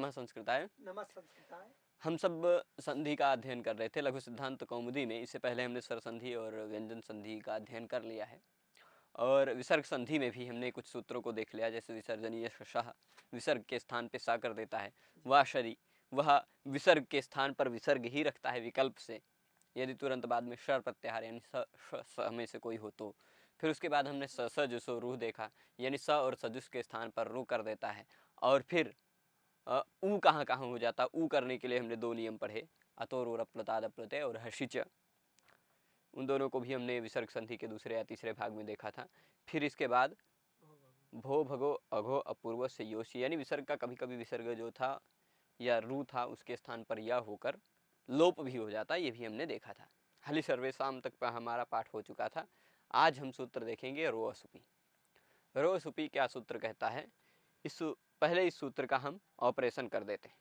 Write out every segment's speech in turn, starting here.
नमः संस्कृताय। नमः संस्कृताय। हम सब संधि का अध्ययन कर रहे थे लघु सिद्धांत कौमुदी में। इससे पहले हमने स्वर संधि और व्यंजन संधि का अध्ययन कर लिया है और विसर्ग संधि में भी हमने कुछ सूत्रों को देख लिया, जैसे विसर्जनीय शः विसर्ग के स्थान पे सा कर देता है, वह शरी वह विसर्ग के स्थान पर विसर्ग ही रखता है विकल्प से, यदि तुरंत बाद में शर प्रत्याहार यानी स में से कोई हो तो। फिर उसके बाद हमने स जो सो रूह देखा, यानी स और सजुष के स्थान पर रू कर देता है। और फिर ऊ कहाँ कहाँ हो जाता, ऊ करने के लिए हमने दो नियम पढ़े, अतोर अप्लुतादप्लुते और हर्षिच। उन दोनों को भी हमने विसर्ग संधि के दूसरे या तीसरे भाग में देखा था। फिर इसके बाद भो भगो अघो अपूर्व से योशी, यानी विसर्ग का कभी कभी विसर्ग जो था या रू था उसके स्थान पर यह होकर लोप भी हो जाता, ये भी हमने देखा था। हलि सर्वेशाम तक पर हमारा पाठ हो चुका था। आज हम सूत्र देखेंगे रो असुपी। रो असुपी क्या सूत्र कहता है, पहले इस सूत्र का हम ऑपरेशन कर देते हैं।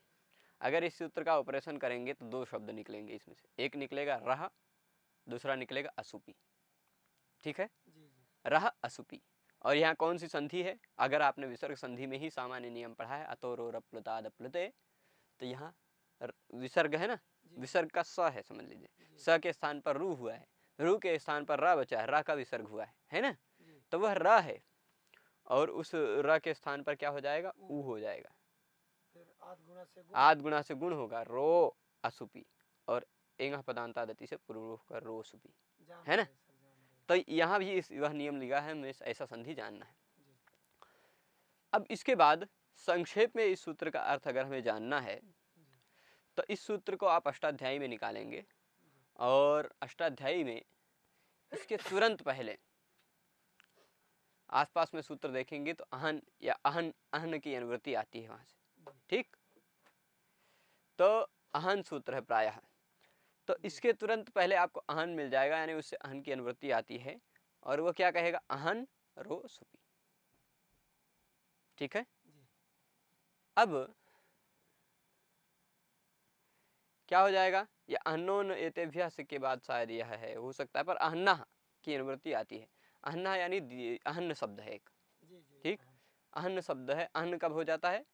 अगर इस सूत्र का ऑपरेशन करेंगे तो दो शब्द निकलेंगे इसमें से, एक निकलेगा रह, दूसरा निकलेगा असुपी। ठीक है, रह असुपी। और यहाँ कौन सी संधि है, अगर आपने विसर्ग संधि में ही सामान्य नियम पढ़ा है अतोरोरप्लुतादप्लुते, तो यहाँ विसर्ग है ना, विसर्ग का स है समझ लीजिए, स के स्थान पर रू हुआ है, रू के स्थान पर रा बचा है, रा का विसर्ग हुआ है ना, तो वह रा है और उस र के स्थान पर क्या हो जाएगा, ऊ हो जाएगा। आद गुणा से गुण होगा, रो असुपी, और एंग पदांतादति से पूर्व होकर रो असुपी, है ना। तो यहाँ भी वह नियम लिखा है, हमें ऐसा संधि जानना है। अब इसके बाद संक्षेप में इस सूत्र का अर्थ अगर हमें जानना है तो इस सूत्र को आप अष्टाध्यायी में निकालेंगे, और अष्टाध्यायी में इसके तुरंत पहले आसपास में सूत्र देखेंगे तो अहन या अहन अहन की अनुवृत्ति आती है वहां से। ठीक, तो अहन सूत्र है प्रायः, तो इसके तुरंत पहले आपको अहन मिल जाएगा, यानी उससे अहन की अनुवृत्ति आती है, और वो क्या कहेगा, अहन रो सुपी। ठीक है, अब क्या हो जाएगा, ये अहनोन एतेभ्य के बाद शायद यह है, हो सकता है, पर अहन्ना की अनुवृत्ति आती है। अहन्ना यानी अहन्न शब्द है एक। ठीक, अहन्न शब्द है, अहन्न कब हो जाता है,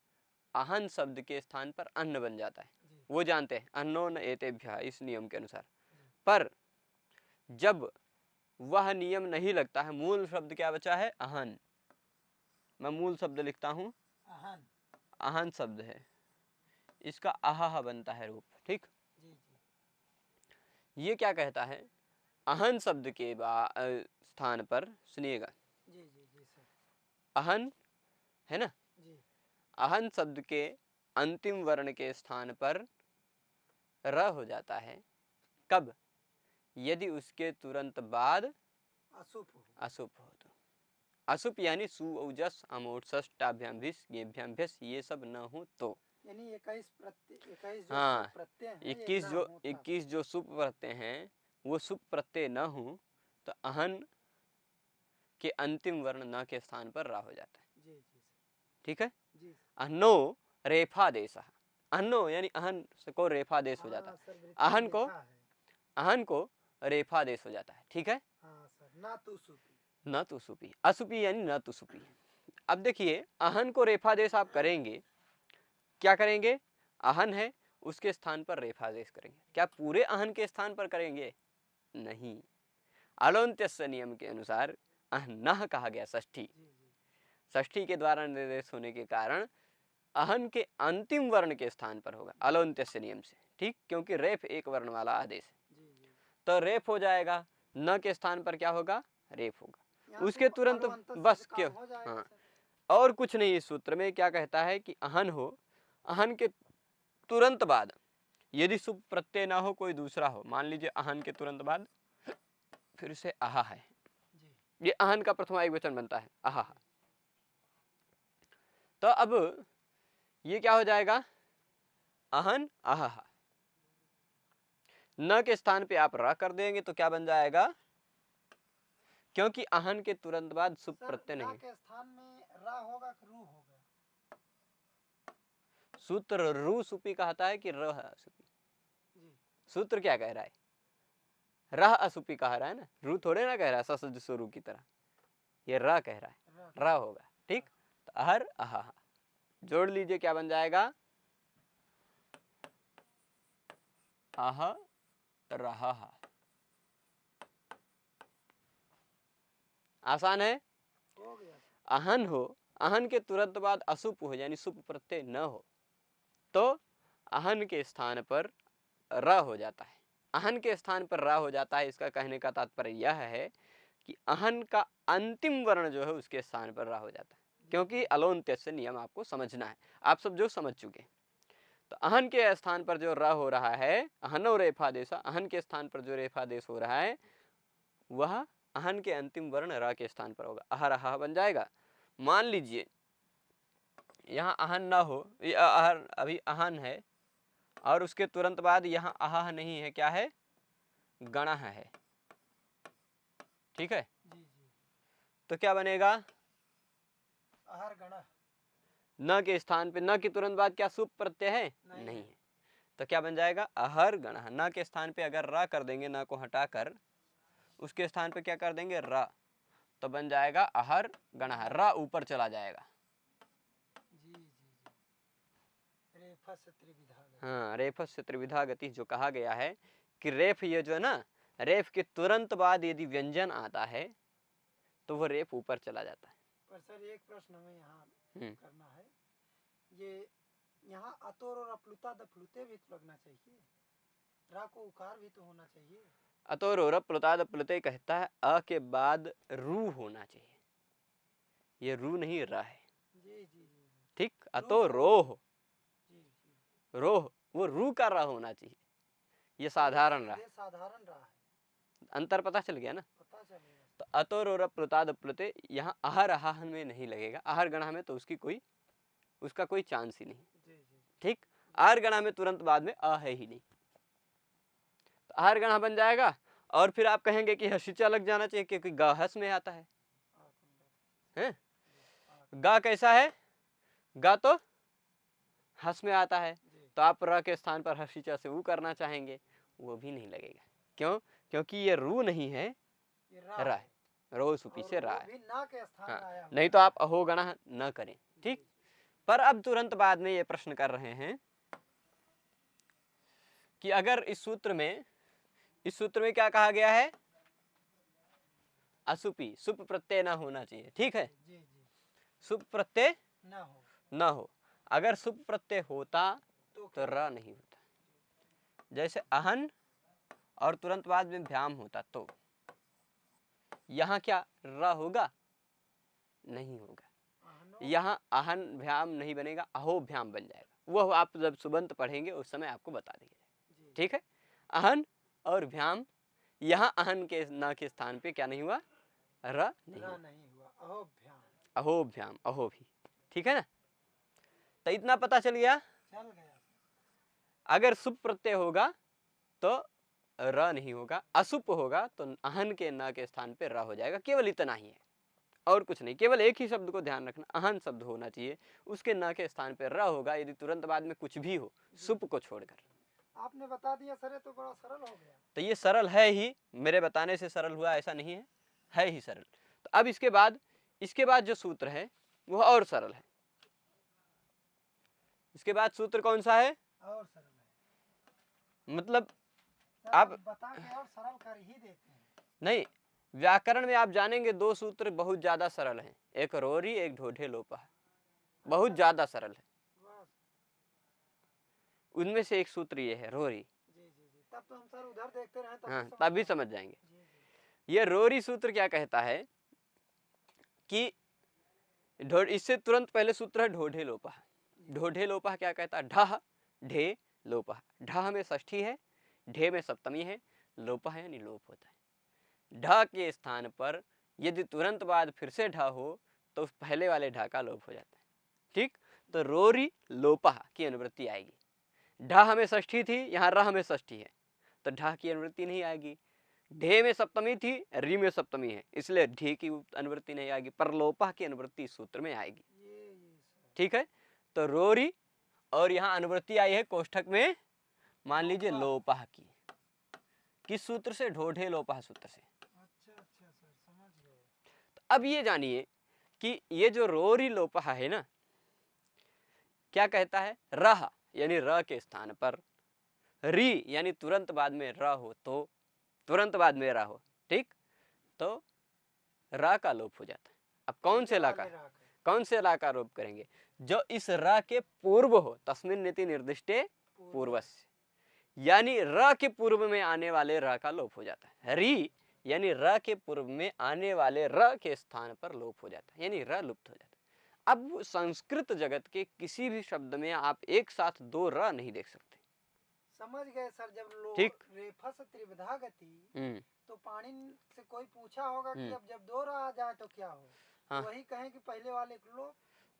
अहन शब्द के स्थान पर अन्न बन जाता है, वो जानते हैं, अहनोन एतेभ्य इस नियम के अनुसार। पर जब वह नियम नहीं लगता है, मूल शब्द क्या बचा है, अहन। मैं मूल शब्द लिखता हूं, अहन शब्द है, इसका आहा बनता है रूप। ठीक, ये क्या कहता है, अहन शब्द के स्थान पर सुनिएगा, अहन है ना, अहन शब्द के अंतिम वर्ण के स्थान पर र हो जाता है। कब, यदि उसके तुरंत बाद अशुभ हो तो। अशुभ यानी सु औजस अमोट षष्टाभ्याम भिस गेभ्याम भिस ये सब न हो तो, यानी 21 जो सुप प्रत्यय हैं वो सुप प्रत्यय न हो तो अहन के अंतिम वर्ण न के स्थान पर रा हो जाता है। ठीक है, अहनो रेफादेश, अहनो यानी अहन को रेफादेश हो जाता है, अहन को रेफादेश हो जाता है। ठीक है, न तो सुपी, असुपी यानी न तो सुपी। अब देखिए, अहन को रेफादेश आप करेंगे, क्या करेंगे, अहन है उसके स्थान पर रेफादेश करेंगे, क्या पूरे अहन के स्थान पर करेंगे, नहीं। अलौंत्यस्य नियम के अनुसार अहन्नः कहा गया षष्ठी, षष्ठी के द्वारा निर्देश होने के कारण अहन के अंतिम वर्ण के स्थान पर होगा अलौंत्यस्य नियम से। ठीक, क्योंकि रेफ एक वर्ण वाला आदेश है, तो रेफ हो जाएगा, न के स्थान पर क्या होगा, रेफ होगा, उसके तुरंत बस क्यों, हाँ, और कुछ नहीं। इस सूत्र में क्या कहता है कि अहन हो, अहन के तुरंत बाद यदि सुप प्रत्यय ना हो, कोई दूसरा हो, मान लीजिए अहन के तुरंत बाद फिर से आहा है, ये अहन का प्रथमा एक वचन बनता है आहा, तो अब ये क्या हो जाएगा, अहन आहा, न के स्थान पे आप र कर देंगे तो क्या बन जाएगा, क्योंकि अहन के तुरंत बाद सुप प्रत्यय नहीं, के स्थान में रा होगा कि रू होगा, सूत्र रू सुपी कहता है कि रह असुपी, सूत्र क्या कह रहा है, रह असुपी कह रहा है ना, रू थोड़े ना कह रहा है ससुर की तरह, ये र कह रहा है, र होगा। ठीक, तो अहर आहा जोड़ लीजिए, क्या बन जाएगा, अह रहा। आसान है। हो गया। अहन हो, अहन के तुरंत बाद असुप हो यानी सुप प्रत्यय न हो तो अहन के स्थान पर र हो जाता है। अहन के स्थान पर र हो जाता है। इसका कहने का तात्पर्य यह है कि अहन का अंतिम वर्ण जो है उसके स्थान पर र हो जाता है, क्योंकि अलोन्त्य से नियम आपको समझना है, आप सब जो समझ चुके हैं। तो अहन के स्थान पर जो र हो रहा है, अहनो रेफादेश, अहन के स्थान पर जो रेफादेश हो रहा है वह अहन के अंतिम वर्ण र के स्थान पर होगा, अहर अह बन जाएगा। मान लीजिए यहाँ अहन ना हो, अहर अभी अहन है और उसके तुरंत बाद यहाँ अह नहीं है, क्या है, गणः है, ठीक है। जी जी। तो क्या बनेगा, अहर गणः, न के स्थान पे, न के तुरंत बाद क्या सुप प्रत्यय है, नहीं है। तो क्या बन जाएगा, अहर गणः। न के स्थान पे अगर र कर देंगे, न को हटाकर उसके स्थान पे क्या कर देंगे, र, तो बन जाएगा अहर गणः। र ऊपर चला जाएगा। जी जी जी। रेफस्य त्रिविधा गति। हाँ, रेफस्य त्रिविधा गति जो कहा गया है कि रेफ, ये जो है ना, रेफ के तुरंत बाद यदि व्यंजन आता है तो वो रेफ ऊपर चला जाता है। पर सर एक प्रश्न हमें यहाँ करना है, ये यहाँ अतोर और अपलुता दफलुते भी तो लगना चाहिए, रा को उकार भी तो होना चाहिए। अतोर प्लुताद प्लुते कहता है अ के बाद रू होना चाहिए, ये रू नहीं रा है। जी जी जी। ठीक, अतो रोह, जी जी। रोह वो रू का रा होना चाहिए, ये साधारण रा, साधारण रा है। अंतर पता चल गया ना। पता चलेगा। तो अतोर प्लुताद प्लुते यहाँ अहर अहाहन में नहीं लगेगा, अहर गणा में तो उसका कोई चांस ही नहीं। जी जी। ठीक, आहर गणा में तुरंत बाद में अ है ही नहीं, तो आहर गणा बन जाएगा। और फिर आप कहेंगे कि हसीचा लग जाना चाहिए क्योंकि गा हस में आता है, हैं? गा कैसा है, गा तो हस में आता है, तो आप र के स्थान पर हसीचा से वो करना चाहेंगे, वो भी नहीं लगेगा। क्यों, क्योंकि ये रू नहीं है, रा है, रो सुपी से रा है। हाँ, नहीं तो आप अहो गणा न करें। ठीक, पर अब तुरंत बाद में ये प्रश्न कर रहे हैं कि अगर इस सूत्र में क्या कहा गया है, असुपी, सुप प्रत्यय ना होना चाहिए, ठीक है, सुप प्रत्यय न हो। अगर सुप प्रत्यय होता तो र नहीं होता, जैसे अहन और तुरंत बाद में भ्याम होता तो यहाँ क्या र होगा, नहीं होगा। यहाँ अहन भ्याम नहीं बनेगा, अहो भ्याम बन जाएगा। वह आप जब सुबंत पढ़ेंगे उस समय आपको बता देंगे, ठीक है। अहन और भ्याम, यहाँ अहन के न के स्थान पे क्या नहीं हुआ, र नहीं हुआ, अहो भ्याम, अहो भी, ठीक है ना। तो इतना पता चल गया। अगर सुप प्रत्यय होगा तो र नहीं होगा, असुप होगा तो अहन के न के स्थान पे र हो जाएगा, केवल इतना ही है और कुछ नहीं। केवल एक ही शब्द को ध्यान रखना, अहन शब्द होना चाहिए, उसके न के स्थान पे र होगा यदि तुरंत बाद में कुछ भी हो, सुप को छोड़कर। आपने बता दिया सर, तो बड़ा सरल हो गया। तो ये सरल है ही, मेरे बताने से सरल हुआ ऐसा नहीं है ही सरल। तो अब इसके बाद जो सूत्र है वह और सरल है। इसके बाद सूत्र कौन सा है, और सरल है, मतलब आप बता के और सरल कर ही देते हैं। नहीं, व्याकरण में आप जानेंगे दो सूत्र बहुत ज्यादा सरल हैं, एक रोरी एक ढोढे लोपा, बहुत ज्यादा सरल है। उनमें से एक सूत्र ये है रोरी। तब तो हम सर उधर देखते रहे, हाँ, तब भी समझ जाएंगे। ये रोरी सूत्र क्या कहता है कि इससे तुरंत पहले सूत्र है ढोढे लोपा। ढोढे लोपा क्या कहता है, ढह ढे लोपा, ढह में षष्ठी है, ढे में सप्तमी है, लोपा है यानी लोप होता है। ढ के स्थान पर यदि तुरंत बाद फिर से ढ हो तो उस पहले वाले ढ का लोप हो जाता है। ठीक, तो रोरी लोपा की अनुवृत्ति आएगी। ढ में षष्ठी थी, यहाँ रह में षष्ठी है, तो ढ की अनुवृत्ति नहीं आएगी। ढे में सप्तमी थी, री में सप्तमी है, इसलिए ढे की अनुवृत्ति नहीं आएगी, पर लोपा की अनुवृत्ति सूत्र में आएगी। ठीक है, तो रोरी और यहाँ अनुवृत्ति आई है कोष्ठक में, मान लीजिए लोपा की, किस सूत्र से, ढोढे लोपा सूत्र से। अच्छा सर, समझ गए। तो अब ये जानिए कि ये जो रोरी लोपा है ना, क्या कहता है, रह यानी र के स्थान पर री यानी तुरंत बाद में र हो तो तुरंत बाद में रा हो, ठीक, तो रा का लोप हो जाता है। अब कौन से ला का, कौन से ला का लोप करेंगे? जो इस रा के पूर्व हो, तस्मिन नीति निर्दिष्टे पूर्वस्य, यानी र के पूर्व में आने वाले र का लोप हो जाता है। री यानी र के पूर्व में आने वाले र के स्थान पर लोप हो जाता है, यानी र लुप्त हो जाता है। अब संस्कृत जगत के किसी भी शब्द में आप एक साथ दो र नहीं देख सकते। समझ गए सर। जब लोग ठीक। रेफस त्रिविधा गति, तो पाणिनि से कोई पूछा होगा कि अब जब दो आ जाए तो क्या हो? हाँ। तो वही कहें कि पहले वाले को।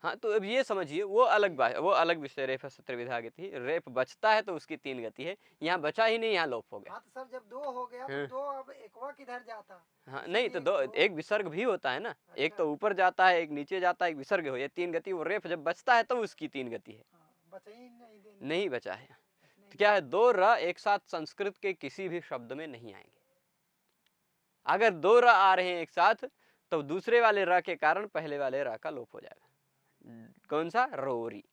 हाँ, तो अब ये समझिए वो अलग बात, वो अलग विषय। रेफ त्रिविधा गति, रेफ बचता है तो उसकी तीन गति है, यहाँ बचा ही नहीं, यहाँ लोप हो गया। हाँ तो सर जब दो हो गया तो दो अब एकवा किधर जाता? हाँ नहीं, तो दो एक विसर्ग भी होता है ना। अच्छा। एक तो ऊपर जाता है, एक नीचे जाता है, एक विसर्ग हो, ये तीन गति। वो रेफ जब बचता है तो उसकी तीन गति है। बचा ही नहीं बचा है। तो क्या है, दो र एक साथ संस्कृत के किसी भी शब्द में नहीं आएंगे। अगर दो र आ रहे हैं एक साथ तो दूसरे वाले र के कारण पहले वाले र का लोप हो जाएगा। कौन सा? रोरी।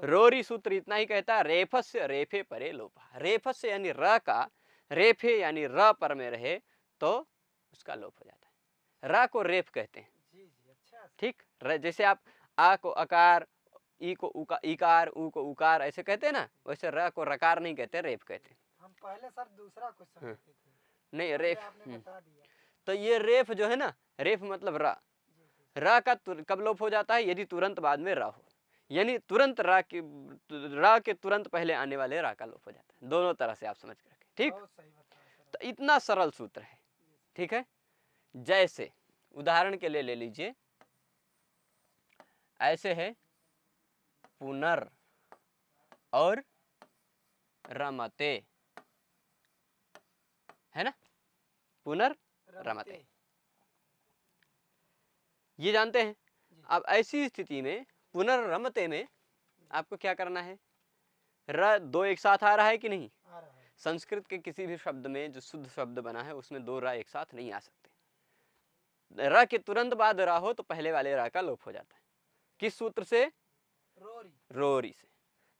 रोरी सूत्र इतना ही कहता है, रेफस्य रेफे परे लोपा। रेफस्य यानी र का रेफे यानी र पर में रहे तो उसका लोप हो जाता है। र को रेफ कहते हैं। ठीक, जैसे आप आ को अकार, ई को इकार, उ को उकार ऐसे कहते हैं ना, वैसे र को रकार नहीं कहते, रेफ कहते हैं। हम पहले सर दूसरा क्वेश्चन थे। नहीं, रेफ। तो ये रेफ जो है ना, रेफ मतलब रा, रा का कब लोप हो जाता है? यदि तुरंत बाद में रा हो, यानी तुरंत रा के तुरंत पहले आने वाले रा का लोप हो जाता है। दोनों तरह से आप समझ कर रखें, ठीक। तो इतना सरल सूत्र है, ठीक है। जैसे उदाहरण के लिए ले लीजिए, ऐसे है पुनर और रमते, है ना, पुनर रमते, ये जानते हैं। अब ऐसी स्थिति में पुनर्रमते में आपको क्या करना है? र दो एक साथ आ रहा है कि नहीं? आ रहा है। संस्कृत के किसी भी शब्द में जो शुद्ध शब्द बना है उसमें दो रा एक साथ नहीं आ सकते। र के तुरंत बाद रा हो तो पहले वाले रा का लोप हो जाता है। किस सूत्र से? रोरी से।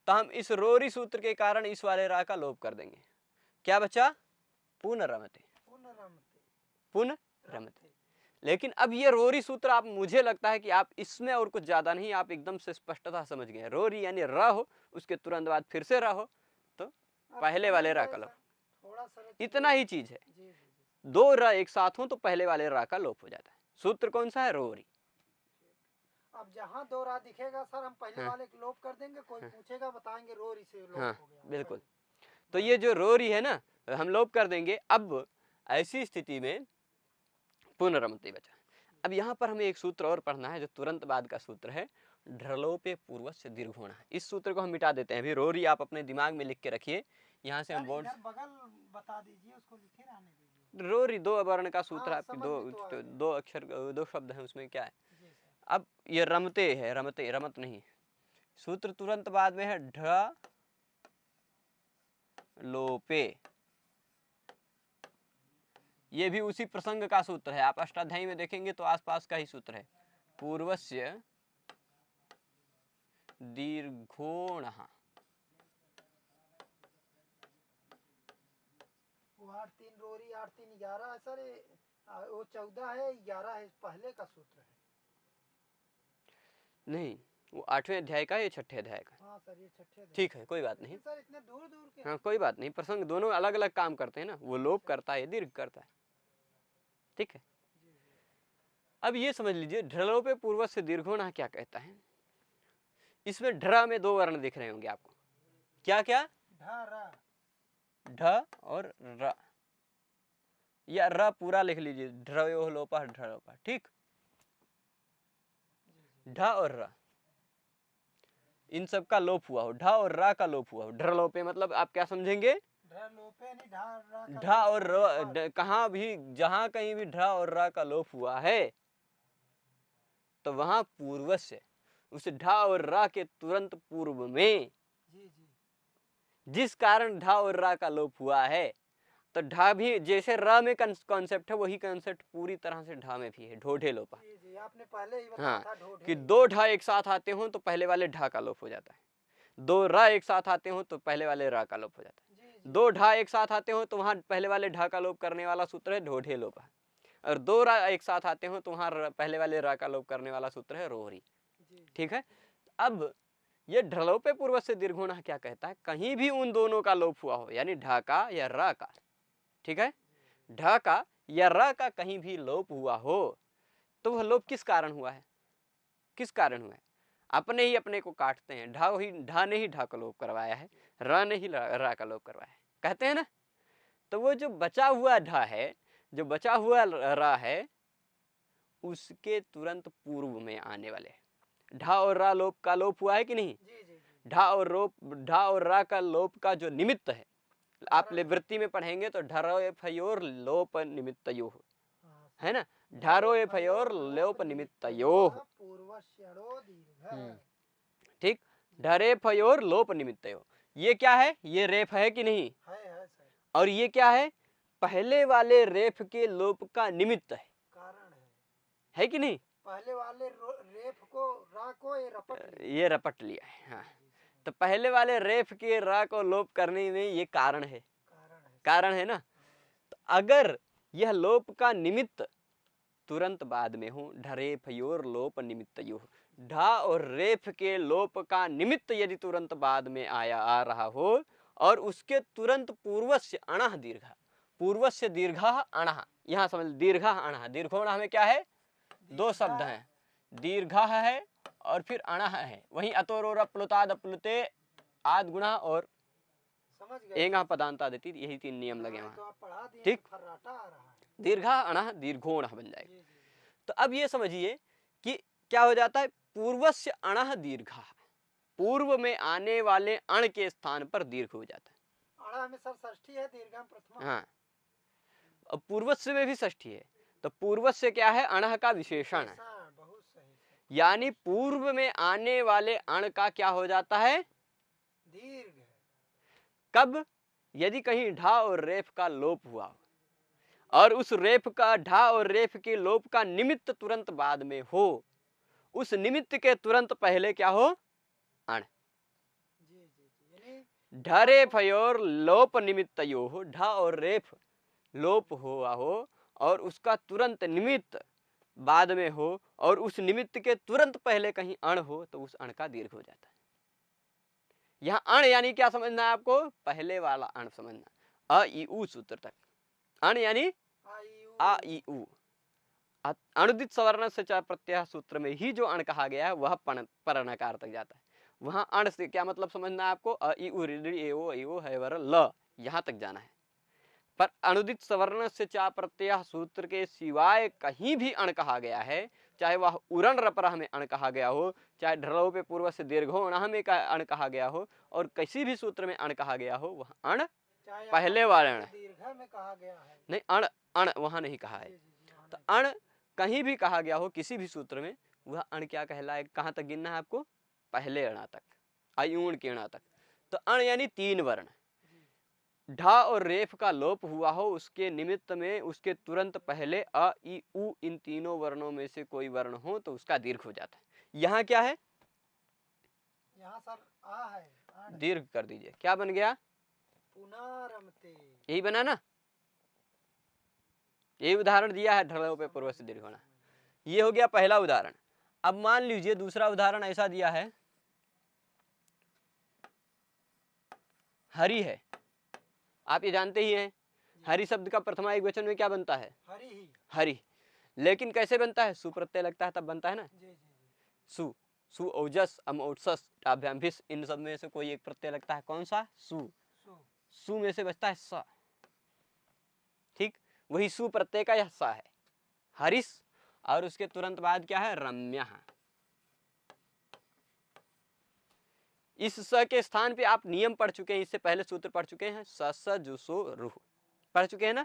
तो हम इस रोरी सूत्र के कारण इस वाले रा का लोप कर देंगे। क्या बचा? पुनर्रमते। पुनर्रमते। लेकिन अब ये रोरी सूत्र आप, मुझे लगता है कि आप इसमें और कुछ ज्यादा नहीं, आप एकदम से स्पष्टता समझ गए। रोरी यानी रा हो, उसके तुरंत बाद फिर से रा हो तो पहले वाले रा का लोप। इतना ही चीज है। दो रा एक साथ हो तो पहले वाले रा का लोप हो जाता है। सूत्र कौन सा है? रोरी। अब जहाँ दो रा दिखेगा सर हम पहले वाले को लोप कर देंगे। कोई पूछेगा बताएंगे रोरी से लोप हो गया। बिल्कुल। तो ये जो रोरी है ना, हम लोप कर देंगे। अब ऐसी स्थिति में पुनर्रमते बचा। अब यहाँ पर हमें एक सूत्र और पढ़ना है जो तुरंत बाद का सूत्र है, ढ्रलोपे पूर्वस्य दीर्घोण। इस सूत्र को हम मिटा देते हैं। अभी रोरी आप अपने दिमाग में लिख के रखिए। यहाँ से हम बोर्ड बगल बता दीजिए, उसको लिखे रहने दीजिए। रोरी दो वर्ण का सूत्र, आपके दो अक्षर, दो शब्द हैं, उसमें क्या है? अब ये रमते है, रमते, रमत नहीं। सूत्र तुरंत बाद में है ढ लोपे। ये भी उसी प्रसंग का सूत्र है। आप अष्टाध्यायी में देखेंगे तो आसपास का ही सूत्र है। पूर्वस्य दीर्घोणः। 8-3 रोरी, 8-3 11 है सर। वो 14 है, 11 है, पहले का सूत्र है। नहीं, वो 8वें अध्याय का, ये 6ठे अध्याय का। हाँ सर, ये 6ठे। ठीक है, कोई बात नहीं सर। इतने दूर के। हाँ, कोई बात नहीं। प्रसंग दोनों अलग अलग काम करते हैं ना। वो लोप करता है, दीर्घ करता है, ठीक है। अब ये समझ लीजिए, ढ्रलोपे पूर्वस्य दीर्घोणः क्या कहता है। इसमें ढ्र में दो वर्ण दिख रहे होंगे आपको। क्या क्या? ढ और र, या र पूरा लिख लीजिए, ढ्रयोलोपः ढ्रलोपः, ठीक। ढ और र, इन सब का लोप हुआ हो। ढ और र का लोप हुआ हो। ढ्रलोपे मतलब आप क्या समझेंगे? ढ और र, कहाँ भी, जहां कहीं भी ढ और र का लोप हुआ है तो वहां पूर्वस्य, उस ढ और र के तुरंत पूर्व में जिस कारण ढ और र का लोप हुआ है, तो ढ भी जैसे र में कॉन्सेप्ट है, वही कॉन्सेप्ट पूरी तरह से ढ में भी है। ढोढे लोपा। आपने पहले ही बताया था ढोढे। कि दो ढ एक साथ आते हो तो पहले वाले ढ का लोप हो जाता है, दो र एक साथ आते हो तो पहले वाले र का लोप हो जाता है। दो ढा एक साथ आते हो तो वहां पहले वाले ढा का लोप करने वाला सूत्र है ढोढे लोप, और दो रा एक साथ आते हो तो वहां पहले वाले रा का लोप करने वाला सूत्र है रोहरी। ठीक है, अब ये ढलोपे पूर्व से दीर्घोण क्या कहता है, कहीं भी उन दोनों का लोप हुआ हो, यानी ढा का या रा का, ठीक है, ढा का या रा का कहीं भी लोप हुआ हो तो वह लोप किस कारण हुआ है, किस कारण हुआ है, अपने ही अपने को काटते हैं, ढा ने ही ढा का लोप करवाया है, रा ने ही रा का लोप करवाया है, कहते हैं ना। तो वो जो बचा हुआ ढा है, जो बचा हुआ रा है, उसके तुरंत पूर्व में आने वाले ढा और रा लोप का लोप हुआ है कि नहीं, ढा और रा का लोप का जो निमित्त है, आप वृत्ति में पढ़ेंगे तो ढरो फयोर लोप निमित्तयोः, है ना, ढारो फयोर लोप निमित्तयोः, ठीक, ढरे फयोर लोप निमित्तयोः, ये क्या है, ये रेफ है कि नहीं, और ये क्या है, पहले वाले रेफ के लोप का निमित्त है, कारण है कि नहीं, पहले वाले रेफ को रा को ये रपट लिया है। हाँ, तो पहले वाले रेफ के रा को लोप करने में ये कारण है ना। तो अगर यह लोप का निमित्त तुरंत बाद में हो, ढरेफयोर लोप निमित्तयोः, ढा और रेफ के लोप का निमित्त यदि तुरंत बाद में आ रहा हो और उसके तुरंत पूर्वस्य अणः दीर्घ, पूर्वस्य दीर्घ अणः, यहाँ समझ दीर्घ अणः, दीर्घोण में क्या है, दो शब्द हैं, दीर्घ है और फिर अणः है, वहीं अतोरोर प्लुताद प्लुते आद गुणा और एंगा पदांता देती, यही तीन नियम लगे वहां, ठीक, दीर्घ अणः दीर्घोण बन जाएगा। तो अब ये समझिए कि क्या हो जाता है, पूर्वस्य अणः दीर्घ, पूर्व में आने वाले अण के स्थान पर दीर्घ हो जाता है, अणः में सर षष्ठी है, दीर्घम प्रथमा, हाँ, अब पूर्वस्य में भी षष्ठी है, तो पूर्वस्य क्या है, अणः का विशेषण है, यानी पूर्व में आने वाले अण का क्या हो जाता है, दीर्घ। कब, यदि कहीं ढा और रेफ का लोप हुआ और उस रेफ का, ढा और रेफ के लोप का निमित्त तुरंत बाद में हो, उस निमित्त के तुरंत पहले क्या हो, अण, ढरे फयोर लोप निमित्तयोः, ढा और रेफ लोप हुआ हो और उसका तुरंत निमित्त बाद में हो और उस निमित्त के तुरंत पहले कहीं अण हो तो उस अण का दीर्घ हो जाता है। यहाँ अण यानी क्या समझना है आपको, पहले वाला अण समझना, अ ई उ सूत्र तक, अण यानी आ ई उ, अणुदित सवर्ण से च प्रत्यय सूत्र में ही जो अण कहा गया है वह पर नकार तक जाता है, वहां अण से क्या मतलब समझना है आपको, अ ई उ ऋ ए ओ है वर ल, यहाँ तक जाना है। पर अनुदित सवर्ण से चा प्रत्यय सूत्र के सिवाय कहीं भी अण कहा गया है, चाहे वह उरण रपरह में अण कहा गया हो, चाहे ढलो पे पूर्व से दीर्घो अणह में अण कहा गया हो, और किसी भी सूत्र में अण कहा गया हो, वह अण पहले वाले अण में कहा गया है, नहीं, अण अण वहां नहीं कहा है, तो अण कहीं भी कहा गया हो किसी भी सूत्र में, वह अण क्या कहलाए, कहाँ तक गिनना है आपको, पहले अणा तक, अयूण के अणा तक। तो अण यानी तीन वर्ण, ढा और रेफ का लोप हुआ हो उसके निमित्त में उसके तुरंत पहले अ ई उ इन तीनों वर्णों में से कोई वर्ण हो तो उसका दीर्घ हो जाता है। यहाँ क्या है, यहाँ सर आ है, दीर्घ कर दीजिए, क्या बन गया, पुनरमते, यही बना ना, यही उदाहरण दिया है, ढलो पे पूर्व से दीर्घ होना, ये हो गया पहला उदाहरण। अब मान लीजिए दूसरा उदाहरण ऐसा दिया है, हरि है, आप ये जानते ही हैं, हरि शब्द का प्रथमा एक वचन में क्या बनता है, हरि, लेकिन कैसे बनता है, सु प्रत्यय लगता है तब बनता है ना, सु, सु ओजस अम ओजस अभ्याम भिस, इन सब में से कोई एक प्रत्यय लगता है, कौन सा, सु, सु में से बचता है स, ठीक, वही सु प्रत्यय का यह स है, हरिस, और उसके तुरंत बाद क्या है, रम्य। इस स के स्थान पे आप नियम पढ़ चुके हैं, इससे पहले सूत्र पढ़ चुके हैं, स जुसो रुह, पढ़ चुके हैं ना,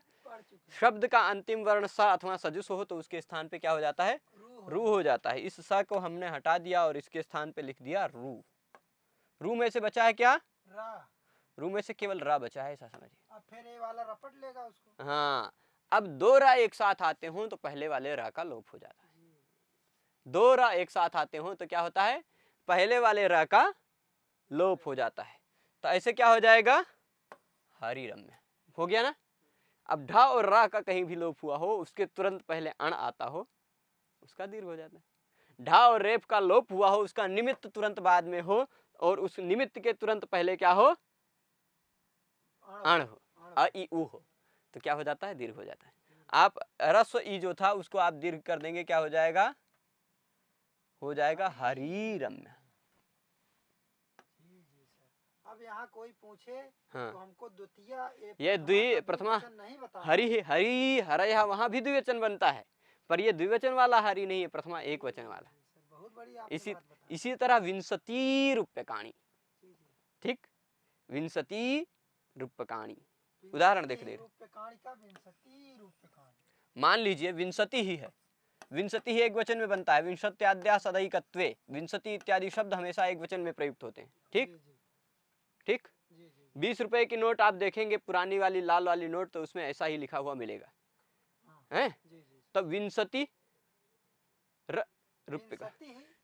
शब्द का अंतिम वर्ण स अथवा सजुस हो तो उसके स्थान पे क्या हो जाता है, रू हो जाता है। इस स को हमने हटा दिया और इसके स्थान पे लिख दिया रू, रू में से बचा है क्या, रा, रू में से केवल रा बचा है, ऐसा समझिए, अब फिर ये वाला रपट लेगा उसको, हाँ, अब दो रा एक साथ आते हो तो पहले वाले रा का लोप हो जाता है, दो रा एक साथ आते हो तो क्या होता है, पहले वाले रा का लोप हो जाता है, तो ऐसे क्या हो जाएगा, हरि रम्य। हो गया ना। अब ढा और रा का कहीं भी लोप हुआ हो, उसके तुरंत पहले अण आता हो, उसका दीर्घ हो जाता है। ढा और रेफ का लोप हुआ हो, उसका निमित्त तुरंत बाद में हो, और उस निमित्त के तुरंत पहले क्या हो, अण हो, अ ई उ हो, तो क्या हो जाता है, दीर्घ हो जाता है। आप रस्व ई जो था उसको आप दीर्घ कर देंगे, क्या हो जाएगा, हो जाएगा हरि रम्य। अब यहाँ कोई पूछे हाँ, तो हमको द्वितीय ये द्वि प्रथमा नहीं बताना। हरि है, हरि हरय, वहां भी द्विवचन बनता है, पर ये द्विवचन वाला हरि नहीं है, प्रथमा एक वचन वाला। बहुत बड़ी आपने इसी तरह विंशति रूप्यकाणि, ठीक, विंशति रूप्यकाणि। उदाहरण देख ले, मान लीजिए विंशति ही है, विंशति ही एक वचन में बनता है, विंशत्याद्या सदैकत्वे, विंशति इत्यादि शब्द हमेशा एक वचन में प्रयुक्त होते हैं, ठीक ठीक। 20 रुपए की नोट आप देखेंगे, पुरानी वाली लाल वाली नोट, तो उसमें ऐसा ही लिखा हुआ मिलेगा, हैं, तो विंशति रूप्यका,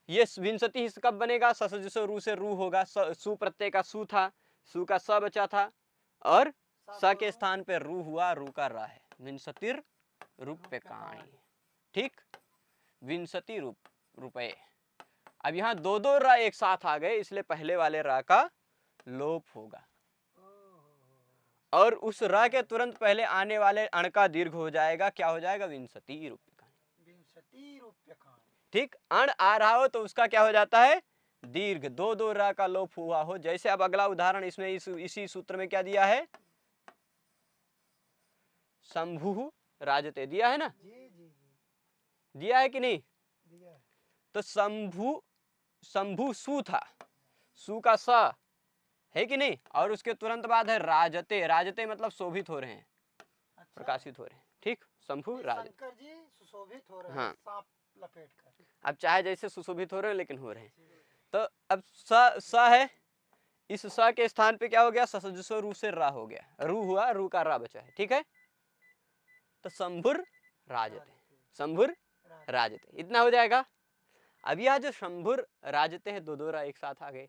ये विंशति कब बनेगा, ससजुसो रू से रू होगा, सु प्रत्यय का सु था, सु का स बचा था, और स के स्थान पे रू हुआ, रू का रा है, विंशतिर रूप्यकाणि, ठीक, विंशति रुपए। अब यहाँ दो दो रा एक साथ आ गए, इसलिए पहले वाले रा का लोप होगा, और उस रा के तुरंत पहले आने वाले अण का दीर्घ हो जाएगा, क्या हो जाएगा, विंशति रूप्यकाणि, विंशति रूप्यकाणि, ठीक। अण आ रहा हो तो उसका क्या हो जाता है, दीर्घ, दो दो रा का लोप हुआ हो। जैसे अब अगला उदाहरण इसमें इसी सूत्र में क्या दिया है, शंभु राजते दिया है ना, दिया है कि नहीं, तो शंभु सु था, सु का स है कि नहीं, और उसके तुरंत बाद है राजते, राजते मतलब शोभित हो रहे हैं, प्रकाशित हो रहे हैं, ठीक, शंभु राजते, शंकर जी सुशोभित हो रहे हैं, हाँ, सांप लपेट कर, अब चाहे जैसे सुशोभित हो रहे हैं, लेकिन हो रहे हैं। तो अब स है, इस स के स्थान पे क्या हो गया, ससजुसो रू से रा हो गया, रू हुआ, रू का रा बचा है, ठीक है, तो शंभुर राजते, शंभुर राजते, इतना हो जाएगा। अब यह जो शंभुर राजते है, दो दो रा एक साथ आ गए,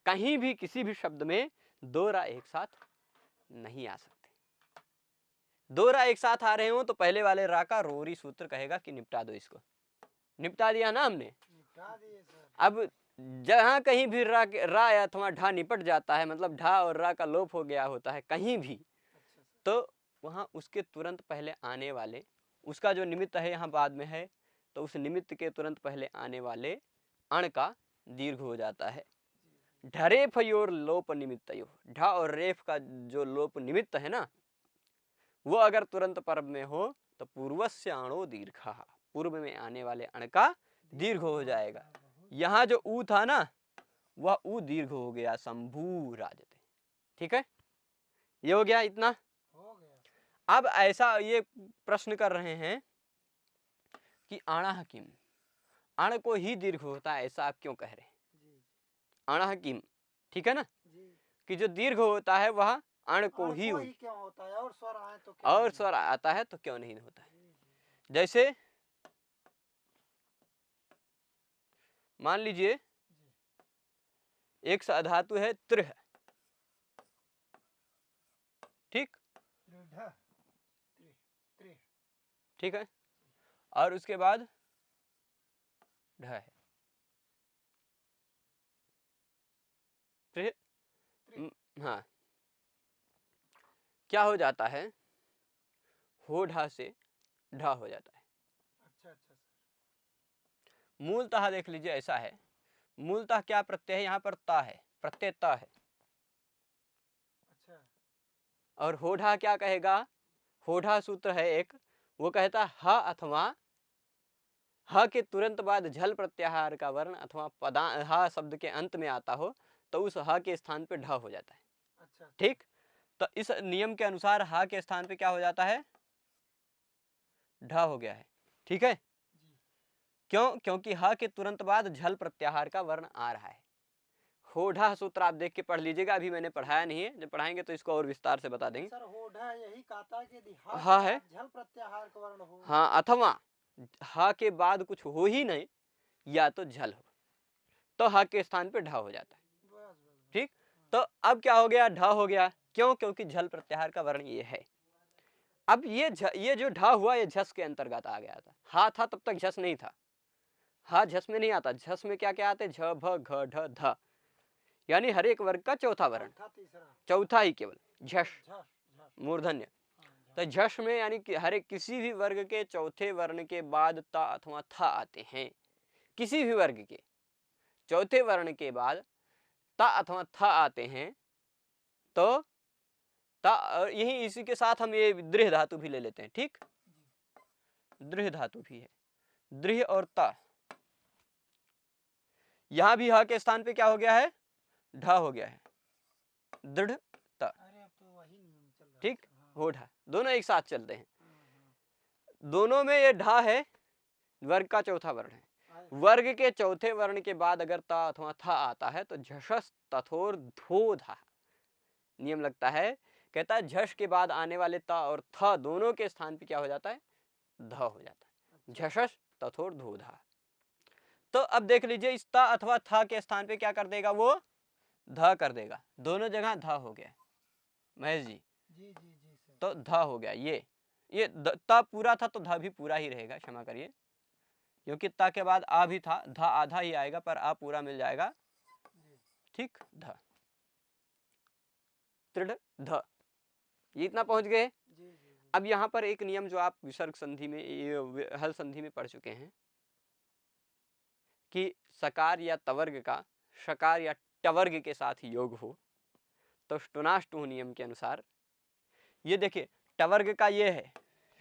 कहीं भी किसी भी शब्द में दो रा एक साथ नहीं आ सकते, दो रा एक साथ आ रहे हो तो पहले वाले रा का रोरी सूत्र कहेगा कि निपटा दो, इसको निपटा दिया ना हमने। अब जहां कहीं भी रा अथवा ढा निपट जाता है, मतलब ढा और रा का लोप हो गया होता है कहीं भी, तो वहां उसके तुरंत पहले आने वाले, उसका जो निमित्त है यहाँ बाद में है, तो उस निमित्त के तुरंत पहले आने वाले अण का दीर्घ हो जाता है। ढरेफयोर लोप निमित्तयो, ढा और रेफ का जो लोप निमित्त है ना, वो अगर तुरंत पर में हो तो पूर्वस्य अणो दीर्घ, पूर्व में आने वाले अण का दीर्घ हो जाएगा। यहाँ जो ऊ था ना, वह ऊ दीर्घ हो गया, शंभु राजते, ठीक है, ये हो गया, इतना हो गया। अब ऐसा ये प्रश्न कर रहे हैं कि अणः किम, अण को ही दीर्घ होता है, ऐसा आप क्यों कह रहे हैं, अणः किम, ठीक है ना, कि जो दीर्घ होता है वह अण को ही क्यों होता है, और स्वर आए तो क्यों, और स्वर आता है तो क्यों नहीं होता है। जैसे मान लीजिए एक धातु है त्रिह, ठीक, ठीक है, और उसके बाद ढ है, हाँ, क्या हो जाता है, हो ढा से ढा हो जाता है। अच्छा अच्छा सर, मूलतः देख लीजिए ऐसा है, मूलतः क्या प्रत्यय है, यहाँ पर ता है, प्रत्यय ता है, अच्छा, और होढ़ा क्या कहेगा, होढ़ा सूत्र है एक, वो कहता है ह अथवा ह के तुरंत बाद झल प्रत्याहार का वर्ण अथवा पदा ह शब्द के अंत में आता हो तो उस ह के स्थान पे ढ हो जाता है, अच्छा, ठीक, तो इस नियम के अनुसार ह के स्थान पे क्या हो जाता है, ढ हो गया है, ठीक है, क्यों, क्योंकि ह के तुरंत बाद झल प्रत्याहार का वर्ण आ रहा है। होढ़ा सूत्र आप देख के पढ़ लीजिएगा, अभी मैंने पढ़ाया नहीं है, जब पढ़ाएंगे तो इसको और विस्तार से बता देंगे। सर होढ़ा यही कहता है कि हाँ है, झल प्रत्याहार का वर्ण हो, हाँ, अथवा हा के बाद कुछ हो ही नहीं, या तो झल हो, तो हा के स्थान पे ढा हो जाता है, ठीक, तो अब क्या हो गया, ढा हो गया, क्यों? क्योंकि झल प्रत्याहार का वर्ण ये है। अब ये जो ढा हुआ ये झस के अंतर्गत आ गया था। हा था तब तक झस नहीं था। हा झस में नहीं आता। झस में क्या क्या आते? झ भ घ ढ ध, यानी हर एक वर्ग का चौथा वर्ण, चौथा ही केवल झस मूर्धन्य। तो झस में यानी कि हर एक किसी भी वर्ग के चौथे वर्ण के बाद ता अथवा था आते हैं। किसी भी वर्ग के चौथे वर्ण के बाद ता अथवा था आते हैं। तो ता, यही इसी के साथ हम ये दृढ़ धातु भी ले लेते हैं। ठीक, दृढ़ धातु भी है। दृढ़ और ता, यहां भी हा के स्थान पे क्या हो गया है? ढा हो गया है। दृढ़ ता, ठीक, हो ढा, दोनों एक साथ चलते हैं। दोनों में ये ढा है, वर्ग का चौथा वर्ण है। वर्ग के चौथे वर्ण के बाद अगर ता अथवा था आता है तो झषस तथोर धोधा नियम लगता है। कहता है झष के बाद आने वाले ता और था दोनों के स्थान पे क्या हो जाता है? ध हो जाता है। झषस तथोर धोधा। तो अब देख लीजिए, इस ता अथवा था के स्थान पे क्या कर देगा? वो ध कर देगा। दोनों जगह ध हो गया महेश जी। तो ध हो गया। ये ता पूरा था तो ध भी पूरा ही रहेगा, क्षमा करिए, क्योंकि ता के बाद आ भी था, ध आधा ही आएगा पर आ पूरा मिल जाएगा। ठीक, ध, दृढ़ ध, ये इतना पहुंच गए। अब यहाँ पर एक नियम जो आप विसर्ग संधि में, हल संधि में पढ़ चुके हैं कि सकार या तवर्ग का शकार या टवर्ग के साथ योग हो, तो स्टुनाष्टु नियम के अनुसार ये देखिए, टवर्ग का ये है,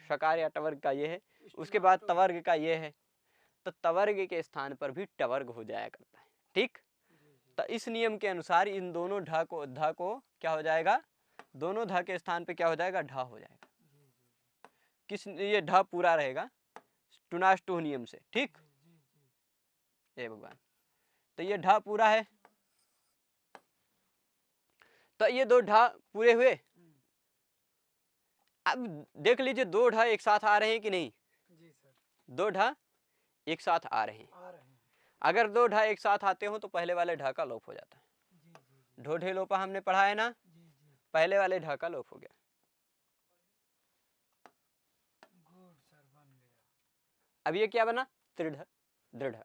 शकार या टवर्ग का ये है, उसके बाद तवर्ग का ये है, तो तवर्ग के स्थान पर भी टवर्ग हो जाया करता है। ठीक, तो इस नियम के अनुसार इन दोनों ढ को क्या हो जाएगा? दोनों ध के स्थान पे क्या हो जाएगा? ढ हो जाएगा। किस, ये ढ पूरा रहेगा टुनाष्टु नियम से। ठीक, हे भगवान, तो ये ढ पूरा है। तो ये दो ढ पूरे हुए। अब देख लीजिए, दो ढ एक साथ आ रहे हैं कि नहीं? दो ढ एक साथ आ रहे हैं। अगर दो ढ एक साथ आते हो तो पहले वाले ढ का लोप हो जाता है। ढोढे लोपा हमने पढ़ा है ना, पहले वाले ढ का लोप हो गया। अब ये क्या बना? त्रिढ़, दृढ़,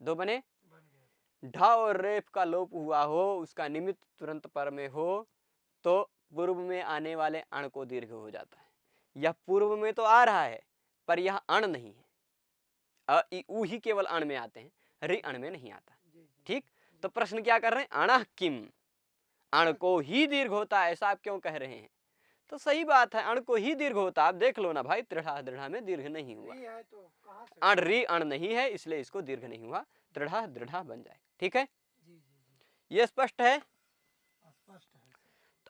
दो बने। ढ और रेफ का लोप हुआ हो, उसका निमित्त तुरंत पर में हो, तो पूर्व में आने वाले अण को दीर्घ हो जाता है। यह पूर्व में तो आ रहा है पर यह अण नहीं है। अ इ उ ही केवल अण में आते हैं, रि अण में नहीं आता। ठीक, तो प्रश्न क्या कर रहे हैं? अणः किम, अण को ही दीर्घ होता है, ऐसा आप क्यों कह रहे हैं? तो सही बात है, अण को ही दीर्घ होता। आप देख लो ना भाई, त्रिढ़ा दृढ़ा में दीर्घ नहीं हुआ, अण रि अण नहीं है, इसलिए इसको दीर्घ नहीं हुआ, त्रिढ़ा दृढ़ा बन जाए। ठीक है, ये स्पष्ट है। तो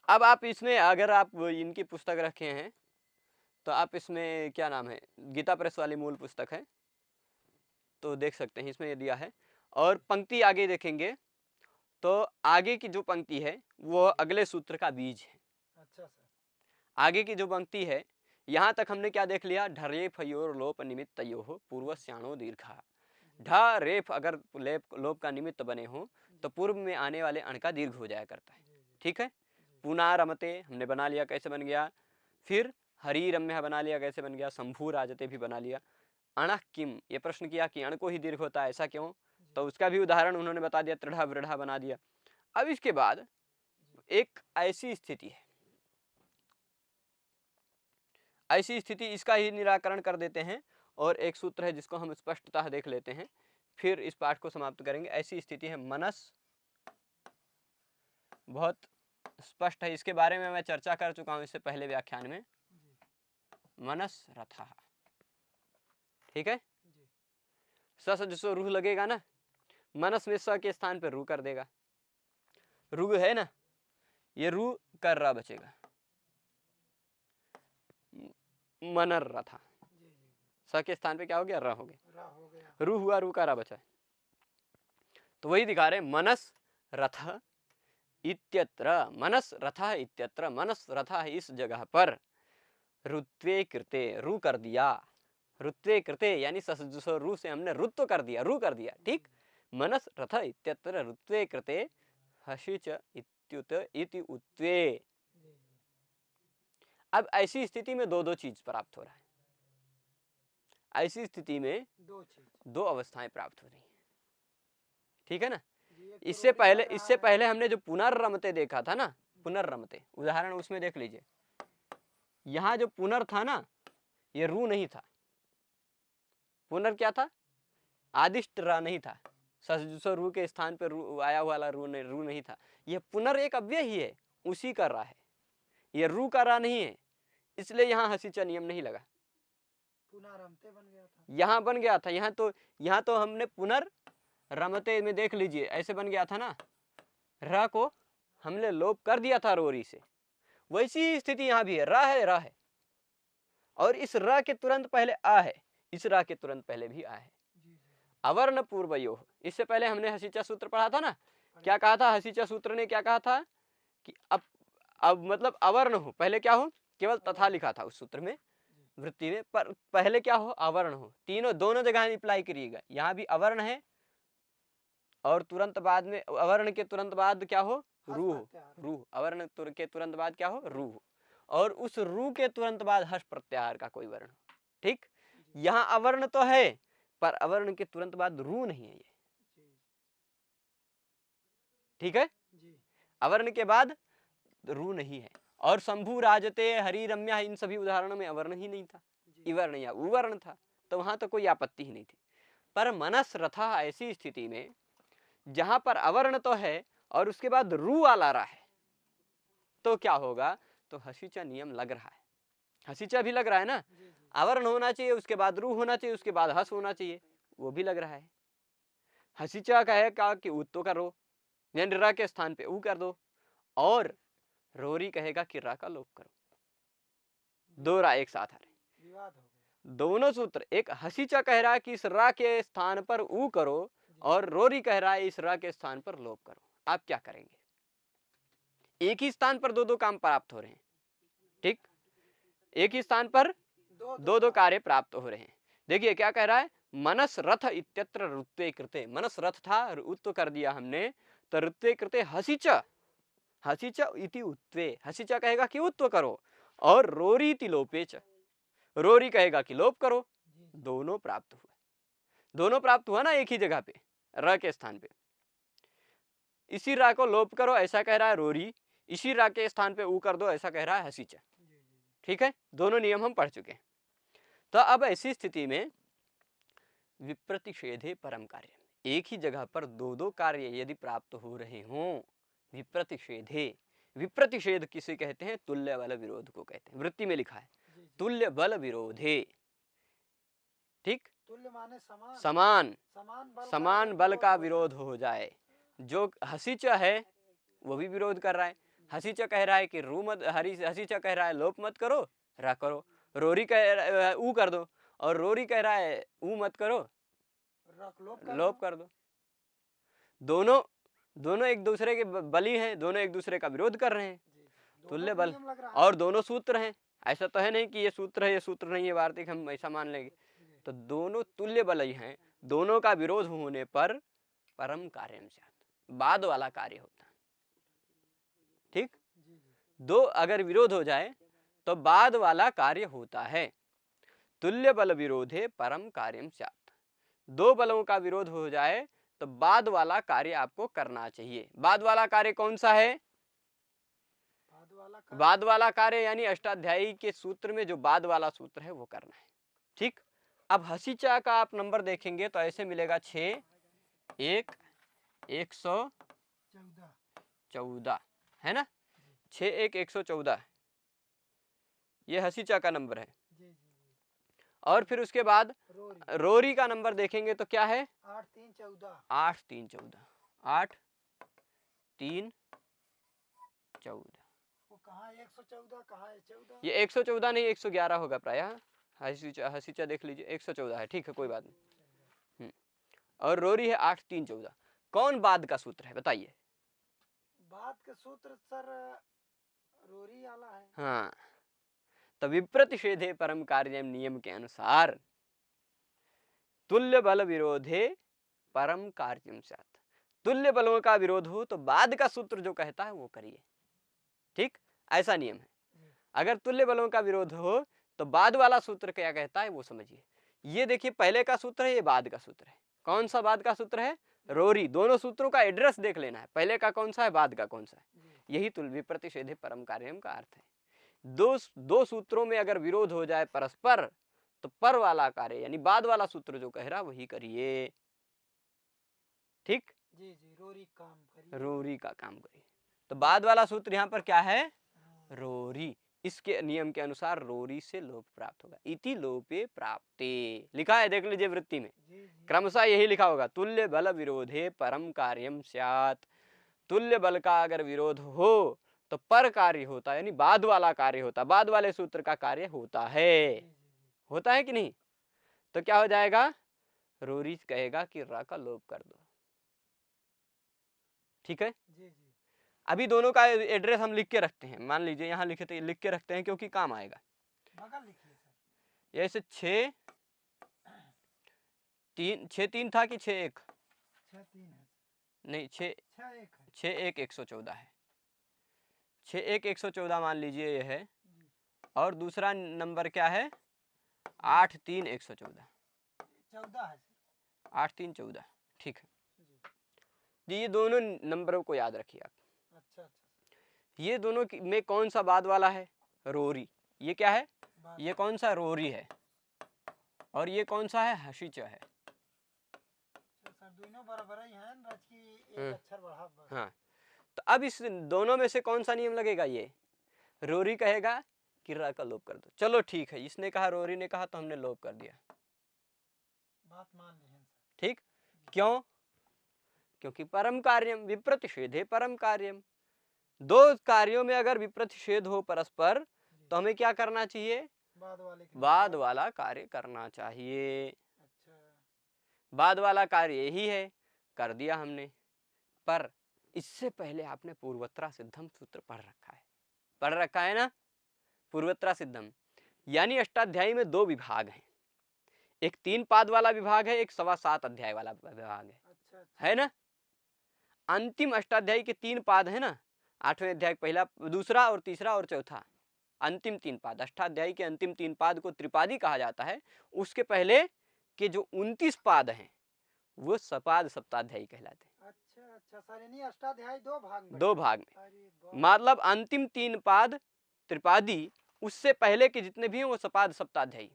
अब आप इसमें, अगर आप इनकी पुस्तक रखे हैं तो आप इसमें, क्या नाम है, गीता प्रेस वाली मूल पुस्तक है, तो देख सकते हैं, इसमें ये दिया है। और पंक्ति आगे देखेंगे तो आगे की जो पंक्ति है वो अगले सूत्र का बीज है। अच्छा सर, आगे की जो पंक्ति है, यहाँ तक हमने क्या देख लिया? ढरे फयोर लोप निमित्त यो हो पूर्व श्याणो दीर्घा। ढ रेफ अगर लोप का निमित्त बने हो तो पूर्व में आने वाले अण का दीर्घ हो जाया करता है। ठीक है, पुना रमते हमने बना लिया, कैसे बन गया? फिर हरि रम्य बना लिया, कैसे बन गया? शंभु राजते भी बना लिया। अणः किम, ये प्रश्न किया कि अण को ही दीर्घ होता है, ऐसा क्यों? तो उसका भी उदाहरण उन्होंने बता दिया, त्रिढ़ा वृढ़ा बना दिया। अब इसके बाद एक ऐसी स्थिति है, ऐसी स्थिति, इसका ही निराकरण कर देते हैं, और एक सूत्र है जिसको हम स्पष्टतः देख लेते हैं, फिर इस पाठ को समाप्त करेंगे। ऐसी स्थिति है मनस, बहुत स्पष्ट है, इसके बारे में मैं चर्चा कर चुका हूं इससे पहले व्याख्यान में। मनस रथा, ठीक है, स जिसको रूह लगेगा ना, मनस में स के स्थान पे रू कर देगा। रू है ना, ये रू कर रहा बचेगा, मनर रथा, स के स्थान पे क्या हो गया? र हो गया, रू हुआ, रू का रा बचा। तो वही दिखा रहे, मनस रथ इत्यत्र, मनस रथा इत्यत्र, मनस रथा इस जगह पर, रुत्वे कृते, रू कर दिया, रुत्वे कृते यानी रू से हमने रुत्व कर दिया, रू कर दिया। ठीक, मनस रथ इत्यत्र रुत्वे कृते हसिच इत्युत इति उत्वे, अब ऐसी स्थिति में दो चीज प्राप्त हो रहा है, ऐसी स्थिति में दो अवस्थाएं प्राप्त हो रही हैं, ठीक है ना। इससे पहले हमने जो पुनर्रमते देखा था ना, पुनर्रमते उदाहरण उसमें देख लीजिए, यहाँ जो पुनर था ना ये रू नहीं था, पुनर क्या था, आदिष्ट रा नहीं था, रू के स्थान पे रू आया वाला रू नहीं था, यह पुनर एक अव्यय ही है, उसी का रा है, ये रू का रा नहीं है, इसलिए यहाँ हसीचा नियम नहीं लगा, पुनर्रमते बन गया था, यहाँ बन गया था, यहाँ तो हमने पुनर्रमते में देख लीजिए ऐसे बन गया था ना, रा को हमने लोप कर दिया था रोरी से, वैसी स्थिति यहाँ भी है, रा है और इस रा के तुरंत पहले आ है, इस रा के तुरंत पहले भी आ है, अवर्ण पूर्वयोः। इससे पहले हमने हसीचा सूत्र पढ़ा था ना, क्या कहा था हसीचा सूत्र ने, क्या कहा था कि अब मतलब अवर्ण हो, पहले क्या हो, केवल तथा लिखा था उस सूत्र में वृत्ति में, पर पहले क्या हो, अवर्ण हो, दोनों जगह अप्लाई करिएगा, यहाँ भी अवर्ण है और तुरंत बाद में अवर्ण के तुरंत बाद क्या हो, रू हो, अवर्ण के तुरंत बाद क्या हो, रू हो, और उस रू के तुरंत बाद हर्ष प्रत्याहार का कोई वर्ण, ठीक। यहाँ अवर्ण तो है पर अवर्ण के तुरंत बाद रू नहीं है, ये ठीक है, अवर्ण के बाद रू नहीं है, और शंभु राजते हरि रम्या, इन सभी उदाहरणों में अवर्ण ही नहीं था, इवर्ण या उवर्ण था, तो वहां तो कोई आपत्ति ही नहीं थी। पर मनस रथा ऐसी स्थिति में जहां पर अवर्ण तो है और उसके बाद रू वाला रहा है, तो क्या होगा, तो हसीचा नियम लग रहा है, हसीचा भी लग रहा है ना, अवर्ण होना चाहिए, उसके बाद रू होना चाहिए, उसके बाद हस होना चाहिए, वो भी लग रहा है। हसीचा कहेगा कि उ तो करो, यानी रा के स्थान पे ऊ कर दो, और रोरी कहेगा कि रा का लोप करो, दो रा एक साथ आ रहे, विवाद हो गया। दोनों सूत्र, एक हसीचा कह रहा है कि इस रा के स्थान पर ऊ करो, और रोरी कह रहा है इस रा के स्थान पर लोप करो, आप क्या करेंगे, एक ही स्थान पर दो काम प्राप्त हो रहे हैं, ठीक, एक ही स्थान पर दो कार्य प्राप्त हो रहे हैं। देखिए क्या कह रहा है, मनस रथ इत्यत्र ऋत्वे कृते, मनस रथ था, उत्व कर दिया हमने, तो ऋत्वे कृते हसीचा, हसीचा इति उत्वे, हसीचा कहेगा कि उत्व करो, और रोरी इति लोपेच, रोरी कहेगा कि लोप करो, दोनों प्राप्त हुआ, दोनों प्राप्त हुआ ना एक ही जगह पे, र के स्थान पे, इसी रा को लोप करो ऐसा कह रहा है रोरी, इसी रा के स्थान पे ऊ कर दो ऐसा कह रहा है हसीचा, ठीक है, दोनों नियम हम पढ़ चुके हैं। तो अब ऐसी स्थिति में विप्रतिषेधे परम कार्य, एक ही जगह पर दो कार्य यदि प्राप्त हो रहे हों, विप्रतिषेधे, विप्रतिषेध किसे कहते हैं, तुल्य बल विरोध को कहते हैं, वृत्ति में लिखा है तुल्य बल विरोधे, ठीक, तुल्य माने समान बल का विरोध हो जाए, जो हसीचा है वो भी विरोध कर रहा है, हसीचा कह रहा है कि रू मत, हसीचा कह रहा है लोप मत करो, रा करो, रोरी कह ऊ कर दो, और रोरी कह रहा है ऊ मत करो, लोप कर दो, दोनों एक दूसरे के बली हैं, दोनों एक दूसरे का विरोध कर रहे हैं, तुल्य बल, और दोनों सूत्र हैं, ऐसा तो है नहीं कि ये सूत्र है ये सूत्र नहीं है वार्तिक, हम ऐसा मान लेंगे, तो दोनों तुल्य बल ही हैं, दोनों का विरोध होने पर परम कार्यम स्यात्, बाद वाला कार्य होता है, ठीक, दो अगर विरोध हो जाए तो बाद वाला कार्य होता है, तुल्य बल विरोधे परम कार्यम स्यात्, दो बलों का विरोध हो जाए तो बाद वाला कार्य आपको करना चाहिए, बाद वाला कार्य कौन सा है, बाद वाला कार्य यानी अष्टाध्यायी के सूत्र में जो बाद वाला सूत्र है वो करना है, ठीक। अब हसीचा का आप नंबर देखेंगे तो ऐसे मिलेगा 6 1 114 है ना, 6 1 114, ये हसीचा का नंबर है, और फिर उसके बाद रोरी का नंबर देखेंगे तो क्या है 8 3 14, 8 3 14, 8 3 14, वो कहाँ 114 कहाँ है 14, ये 114 नहीं 111 होगा प्रायः, हसीचा देख लीजिए 114 है, ठीक है कोई बात नहीं, और रोरी है 8 3 14, कौन बाद का सूत्र है बताइए, बाद का सूत्र सर रोरी वाला है, हाँ, तो विप्रतिषेधे परम कार्य नियम के अनुसार तुल्य बल विरोधे परम कार्यम स्यात्, तुल्य बलों का विरोध हो तो बाद का सूत्र जो कहता है वो करिए, ठीक, ऐसा नियम है। अगर तुल्य बलों का विरोध हो तो बाद वाला सूत्र क्या कहता है वो समझिए। ये देखिए पहले का सूत्र है, ये बाद का सूत्र है। कौन सा बाद का सूत्र है? रोरी। दोनों सूत्रों का एड्रेस देख लेना है, पहले का कौन सा है, बाद का कौन सा है। यही तुल्य विप्रतिषेधे परम कार्यम का अर्थ है। दो सूत्रों में अगर विरोध हो जाए परस्पर तो पर वाला कार्य यानी बाद वाला सूत्र जो कह रहा वही करिए। ठीक, जी जी, रोरी काम करिए, रोरी का काम करिए। तो बाद वाला सूत्र यहाँ पर क्या है? रोरी। इसके नियम के अनुसार रोरी से लोप प्राप्त होगा। इति लोपे प्राप्ते लिखा है, देख लीजिए वृत्ति में क्रमशः यही लिखा होगा, तुल्य बल विरोधे परम कार्यम स्यात्। तुल्य बल का अगर विरोध हो तो पर कार्य होता है, यानी बाद वाला कार्य होता है, बाद वाले सूत्र का कार्य होता है। होता है कि नहीं? तो क्या हो जाएगा? रोरी कहेगा कि रा का लोप कर दो। ठीक है, अभी दोनों का एड्रेस हम लिख के रखते हैं। मान लीजिए यहाँ लिख के रखते हैं क्योंकि काम आएगा। ऐसे 6-3 था कि 6-1? 6-3 है नहीं, 6-1-114 है। 6-1-114 मान लीजिए ये है, और दूसरा नंबर क्या है? 8-3-114। 8-3-14। ठीक है, ये दोनों नंबरों को याद रखिए आप। अच्छा। ये दोनों में कौन सा बाद वाला है? रोरी। ये क्या है? ये कौन सा? रोरी है। और ये कौन सा है? हसीच है। दोनों बराबर ही हैं, बस कि एक अक्षर बढ़ा बस। हाँ, तो अब इस दोनों में से कौन सा नियम लगेगा? ये रोरी कहेगा कि रा का लोप कर दो। चलो ठीक है, इसने कहा, रोरी ने कहा, तो हमने लोप कर दिया। बात मान ली है। ठीक, क्यों? क्योंकि परम कार्यम विप्रतिषेधे परम कार्यम। दो कार्यों में अगर विप्रतिषेध हो परस्पर तो हमें क्या करना चाहिए? बाद वाला कार्य करना चाहिए। अच्छा, बाद वाला कार्य यही है, कर दिया हमने। पर इससे पहले आपने पूर्वत्रा सिद्धम सूत्र पढ़ रखा है ना? पूर्वत्रा सिद्धम यानी अष्टाध्यायी में 2 विभाग हैं, एक 3 पाद वाला विभाग है, एक 7.25 अध्याय वाला विभाग है। अच्छा। है ना? अंतिम अष्टाध्यायी के 3 पाद है ना, 8वें अध्याय पहला, दूसरा और तीसरा और चौथा, अंतिम 3 पाद। अष्टाध्यायी के अंतिम 3 पाद को त्रिपादी कहा जाता है। उसके पहले के जो 29 पाद हैं वो सपाद सप्ताध्यायी कहलाते हैं। अच्छा सर, यानी अष्टाध्यायी 2 भाग में। मतलब अंतिम 3 पाद त्रिपादी, उससे पहले के जितने भी हैं वो सपाद सप्ताध्यायी।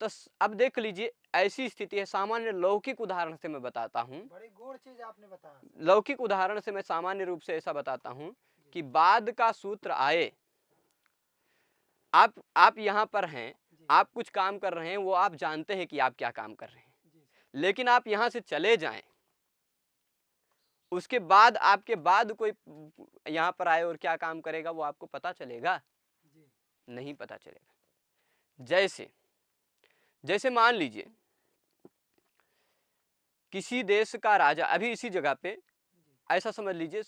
तो अब देख लीजिए, ऐसी स्थिति है। सामान्य लौकिक उदाहरण से मैं बताता हूँ, बड़ी गूढ़ चीज आपने बताया। लौकिक उदाहरण से मैं सामान्य रूप से ऐसा बताता हूँ कि बाद का सूत्र आए, आप यहाँ पर हैं, आप कुछ काम कर रहे हैं, वो आप जानते हैं कि आप क्या काम कर रहे हैं, लेकिन आप यहाँ से चले जाएं, उसके बाद आपके बाद कोई यहाँ पर आए और क्या काम करेगा वो आपको पता चलेगा? नहीं पता चलेगा। जैसे मान लीजिए किसी देश का राजा, अभी इसी जगह पे ऐसा समझ लीजिए,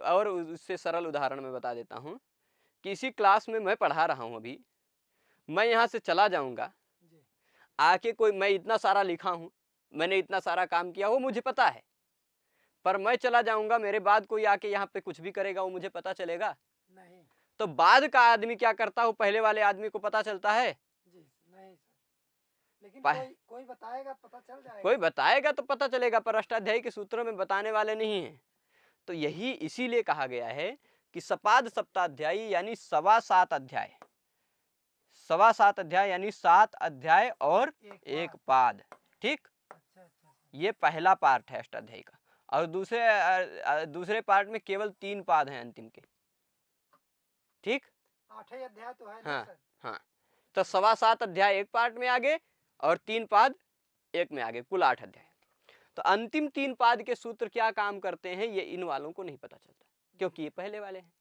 और उससे सरल उदाहरण मैं बता देता हूँ कि इसी क्लास में मैं पढ़ा रहा हूँ, अभी मैं यहाँ से चला जाऊँगा, आके कोई, मैं इतना सारा लिखा हूँ, मैंने इतना सारा काम किया, वो मुझे पता है, पर मैं चला जाऊँगा, मेरे बाद कोई आके यहाँ पे कुछ भी करेगा, वो मुझे पता चलेगा? नहीं। तो बाद का आदमी क्या करता है? पहले वाले आदमी को पता चलता है? जी नहीं सर, लेकिन कोई बताएगा पता चल जाएगा। कोई बताएगा तो पता चलेगा, पर अष्टाध्यायी के सूत्रों में बताने वाले नहीं हैं। तो यही इसीलिए कहा गया है कि सपाद सप्ताध्यायी यानी 7.25 अध्याय, 7.25 अध्याय यानी 7 अध्याय और 1 पाद। ठीक, ये पहला पार्ट है अष्टाध्यायी का, और दूसरे पार्ट में केवल 3 पाद हैं अंतिम के। ठीक, 8 अध्याय तो है। हाँ हाँ, तो 7.25 अध्याय 1 पार्ट में आगे और 3 पाद 1 में आगे, कुल 8 अध्याय। तो अंतिम 3 पाद के सूत्र क्या काम करते हैं ये इन वालों को नहीं पता चलता, क्योंकि ये पहले वाले हैं।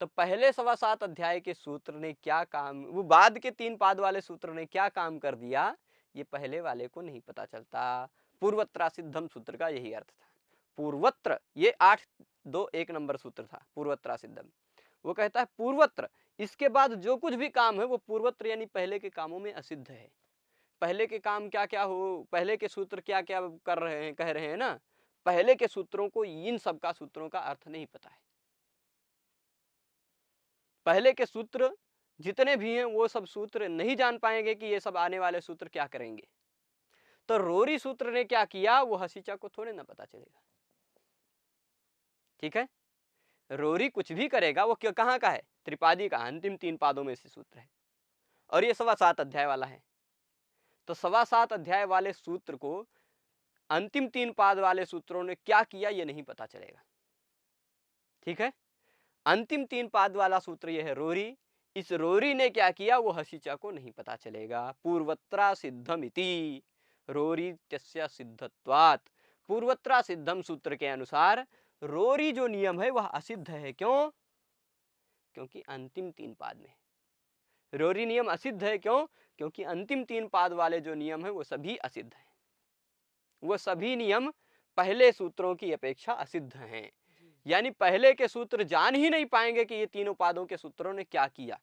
तो पहले 7.25 अध्याय के सूत्र ने क्या काम, वो बाद के 3 पाद वाले सूत्र ने क्या काम कर दिया, ये पहले वाले को नहीं पता चलता। पूर्वत्रा सिद्धम सूत्र का यही अर्थ था। पूर्वत्र, ये 8-2-1 नंबर सूत्र था पूर्वत्रा सिद्धम। वो कहता है पूर्वत्र, इसके बाद जो कुछ भी काम है वो पूर्वत्र यानी पहले के कामों में असिद्ध है। पहले के काम क्या क्या हो, पहले के सूत्र क्या क्या कर रहे हैं, कह रहे हैं ना, पहले के सूत्रों को, इन सब का सूत्रों का अर्थ नहीं पता है। पहले के सूत्र जितने भी हैं वो सब सूत्र नहीं जान पाएंगे कि ये सब आने वाले सूत्र क्या करेंगे। तो रोरी सूत्र ने क्या किया वो हसीचा को थोड़े ना पता चलेगा। ठीक है, रोरी कुछ भी करेगा वो कहाँ का है, त्रिपादी का अंतिम 3 पादों में से सूत्र है और ये 7.25 अध्याय वाला है। तो 7.25 अध्याय वाले सूत्र को अंतिम 3 पाद वाले सूत्रों ने क्या किया ये नहीं पता चलेगा। ठीक है, अंतिम 3 पाद वाला सूत्र यह है रोरी। इस रोरी ने क्या किया वो हसीचा को नहीं पता चलेगा। पूर्वत्रा सिद्धम इति रोरी तस्य सिद्धत्वात्। पूर्वत्रा सिद्धम सूत्र के अनुसार रोरी जो नियम है वह असिद्ध है। क्यों? क्योंकि अंतिम 3 पाद में रोरी नियम असिद्ध है। क्यों? क्योंकि अंतिम 3 पाद वाले जो नियम है वो सभी असिद्ध हैं। वो सभी नियम पहले सूत्रों की अपेक्षा असिद्ध हैं। यानी पहले के सूत्र जान ही नहीं पाएंगे कि ये तीनों पादों के सूत्रों ने क्या किया।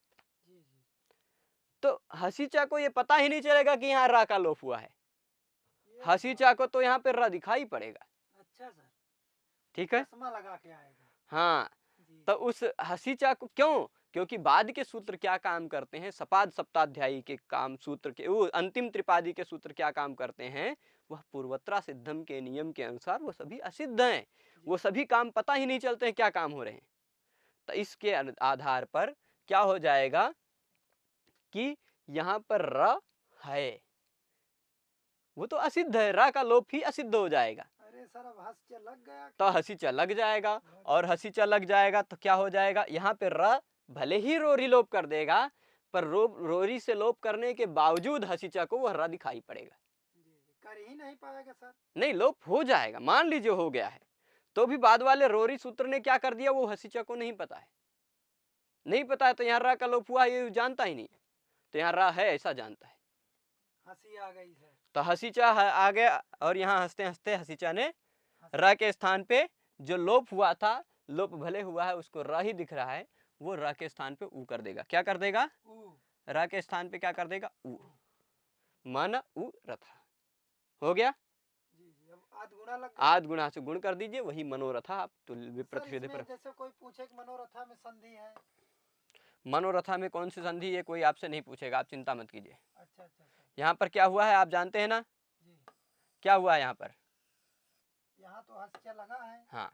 तो हसीचा को ये पता ही नहीं चलेगा कि यहाँ रा का लोप हुआ है। हसीचा को तो यहाँ पे र दिखाई पड़ेगा। अच्छा सर, ठीक है, चश्मा लगा के आएगा। हाँ, तो उस हसीचा को क्यों? क्योंकि बाद के सूत्र क्या काम करते हैं, सपाद सप्ताध्यायी के काम सूत्र के वो अंतिम त्रिपादी के सूत्र क्या काम करते हैं, वह पूर्वत्रा सिद्धम के नियम के अनुसार वो सभी असिद्ध हैं। वो सभी काम पता ही नहीं चलते हैं क्या काम हो रहे हैं। तो इसके आधार पर क्या हो जाएगा कि यहाँ पर र है वो तो असिद्ध है, रा का लोप ही असिद्ध हो जाएगा। अरे सर अब हसीचा लग गया तो हसीचा लग जाएगा, और हसीचा लग जाएगा तो क्या हो जाएगा, यहाँ पे र भले ही रोरी लोप कर देगा पर रोरी से लोप करने के बावजूद हसीचा को वह र दिखाई पड़ेगा। कर ही नहीं पाएगा सर। नहीं, लोप हो जाएगा, मान लीजिए हो गया है तो भी बाद वाले रोरी सूत्र ने क्या कर दिया वो हसीचा को नहीं पता है। नहीं पता है तो यहाँ रा का लोप हुआ ये जानता ही नहीं, तो यहाँ रा है ऐसा जानता है। हंसी आ गई सर, तो हसीचा आ गया और यहाँ हंसते हंसते हसीचा ने रा के स्थान पे जो लोप हुआ था, लोप भले हुआ है उसको रा ही दिख रहा है, वो रा के स्थान पे ऊ कर देगा। क्या कर देगा? रा के स्थान पे क्या कर देगा? ऊ। मन ऊ रथा हो गया। आद गुणा से गुण कर दीजिए, वही मनोरथा। आप तो विप्रतिषेधे पर जैसे कोई पूछे कि मनोरथा में संधि है, मनोरथा में कौन सी संधि है कोई आपसे नहीं पूछेगा, आप चिंता मत कीजिए। अच्छा। यहाँ पर क्या हुआ है आप जानते हैं ना जी? क्या हुआ है यहाँ पर? यहाँ तो हसीचा लगा है। हाँ,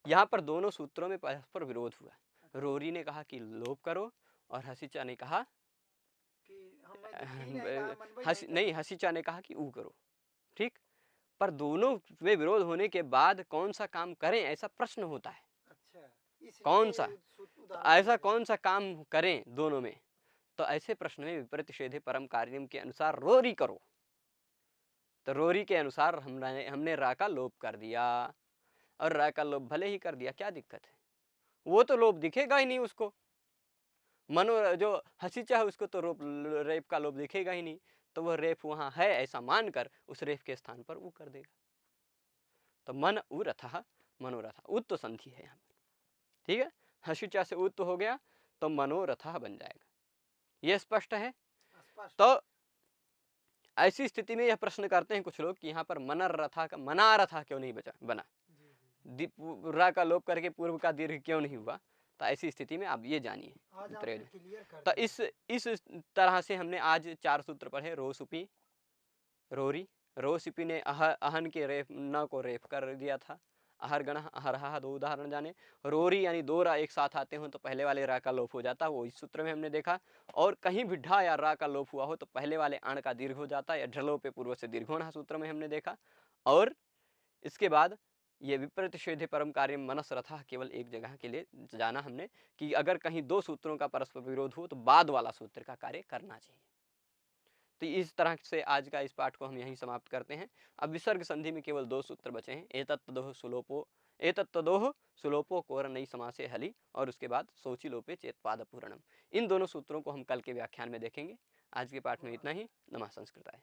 यहाँ पर दोनों सूत्रों में परस्पर विरोध हुआ। रोरी ने कहा कि लोप करो और हसीचा ने कहा कि नहीं, हसीचा ने कहा कि ऊ करो। ठीक, पर दोनों में विरोध होने के बाद कौन सा काम करें ऐसा प्रश्न होता है। अच्छा, कौन सा ऐसा कौन सा काम करें दोनों में, तो ऐसे प्रश्न में विप्रतिषेधे परम कार्यम के अनुसार रोरी करो। तो रोरी के अनुसार हमने रा का लोप कर दिया, और रा का लोप भले ही कर दिया क्या दिक्कत है, वो तो लोप दिखेगा ही नहीं उसको। मनो जो हसीचा है उसको तो रेप का लोप दिखेगा ही नहीं, तो वह रेप वहां है ऐसा मानकर उस रेप के स्थान पर ऊ कर देगा। तो मन ऊ रथा मनोरथा, उत तो संधि है यहाँ पर। ठीक है, हसीचा से उत हो गया तो मनोरथा बन जाएगा। यह स्पष्ट है। तो ऐसी स्थिति में यह प्रश्न करते हैं कुछ लोग कि यहाँ पर मनरथा का मनारथा क्यों नहीं बना, रा का लोप करके पूर्व का दीर्घ क्यों नहीं हुआ। तो ऐसी स्थिति में आप ये जानिए प्रयोजन। तो इस तरह से हमने आज 4 सूत्र पढ़े। रोसुपी रोरी, रोसिपी ने अहन के रेफ न को रेफ कर दिया था। अहर गण अहरहा 2 उदाहरण जाने। रोरी यानी 2 रा एक साथ आते हो तो पहले वाले रा का लोप हो जाता, वो इस सूत्र में हमने देखा। और कहीं भी ढा या रा का लोप हुआ हो तो पहले वाले अण का दीर्घ हो जाता, या ढलो पे पूर्व से दीर्घ होना सूत्र में हमने देखा। और इसके बाद ये विप्रतिषेधे परम कार्य मनस रथा केवल एक जगह के लिए जाना हमने कि अगर कहीं 2 सूत्रों का परस्पर विरोध हो तो बाद वाला सूत्र का कार्य करना चाहिए। तो इस तरह से आज का इस पाठ को हम यहीं समाप्त करते हैं। अब विसर्ग संधि में केवल 2 सूत्र बचे हैं। एतत्तदोह सुलोपो कोर नई समासे हली, और उसके बाद सोची लोपे चेतपाद पूरणम। इन दोनों सूत्रों को हम कल के व्याख्यान में देखेंगे। आज के पाठ में इतना ही। नमः संस्कृताय।